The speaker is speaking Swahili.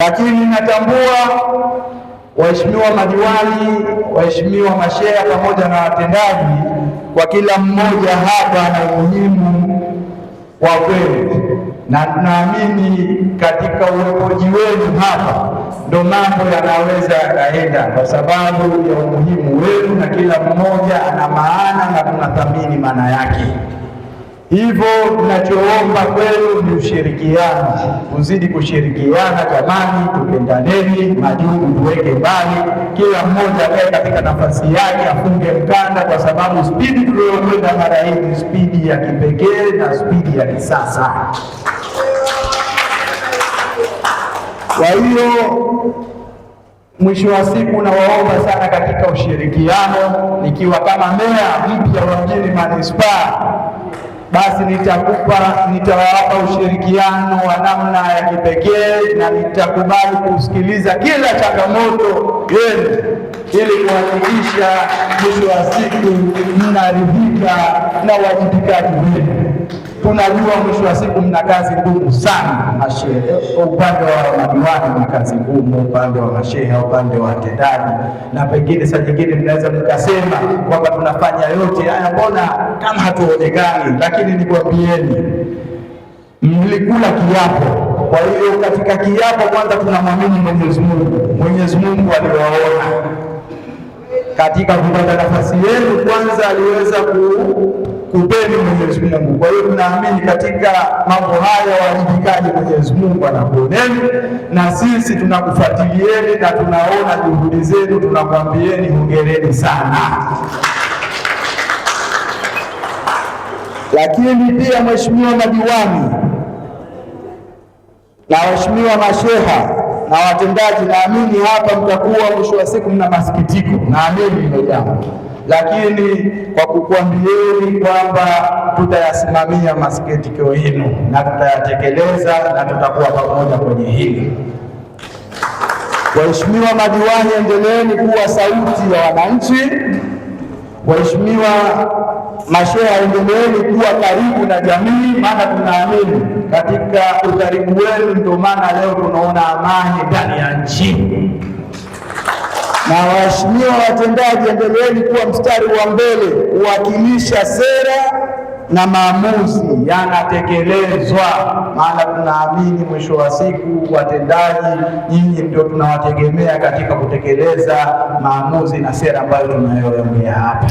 Lakini natambua waheshimiwa madiwani, waheshimiwa masheha pamoja na watendaji, kwa kila mmoja hapa na umuhimu wa kweli, na tunaamini katika uwepoji wenu hapa ndo mambo yanaweza yakaenda, kwa sababu ya umuhimu wenu, na kila mmoja ana maana na tunathamini maana yake. Hivyo tunachoomba kwenu ni ushirikiano, tuzidi kushirikiana jamani, tupendaneni, majungu tuweke mbali, kila mmoja akae katika nafasi yake, afunge mkanda, kwa sababu spidi tuliyokwenda mara hii ni spidi ya kipekee na spidi ya kisasa. Kwa hiyo mwisho wa siku nawaomba sana katika ushirikiano, nikiwa kama meya mpya wa mjini manispaa, basi nitawapa ushirikiano wa namna ya kipekee, na nitakubali kusikiliza kila changamoto yenu ili kuhakikisha mwisho wa siku mnaridhika na uwajibikaji wenu. Tunajua mwisho wa siku mna kazi ngumu sana, mashehe upande wa madiwani mna kazi ngumu, upande wa mashehe, upande wa watendaji, na pengine saa nyingine mnaweza mkasema kwamba tunafanya yote haya, mbona kama hatuonekani? Lakini nikwambieni, mlikula kiapo. Kwa hiyo katika kiapo kwanza tunamwamini Mwenyezi Mungu. Mwenyezi Mungu aliwaona katika kupata nafasi yenu, kwanza aliweza kupeni Mwenyezi Mungu. Kwa hiyo tunaamini katika mambo haya wajibikaji Mwenyezi Mungu anakuoneni, na sisi tunakufuatilieni na tunaona juhudi zenu, tunakwambieni hongereni sana. Lakini pia mheshimiwa madiwani na waheshimiwa masheha na watendaji, naamini hapa mtakuwa mwisho wa siku mna masikitiko, naamini hilo jambo, lakini kwa kukuambieni kwamba tutayasimamia masikitiko yenu na tutayatekeleza na tutakuwa pamoja kwenye hili. Waheshimiwa madiwani, endeleeni kuwa sauti ya wananchi. Waheshimiwa masheha, endeleeni kuwa karibu na jamii, maana tunaamini katika ukaribu wenu ndio maana leo tunaona amani ndani ya nchi. Na waheshimiwa watendaji, endeleeni kuwa mstari wa mbele kuwakilisha sera na maamuzi yanatekelezwa, maana tunaamini mwisho wa siku watendaji nyinyi ndio tunawategemea katika kutekeleza maamuzi na sera ambayo tunayoongea hapa.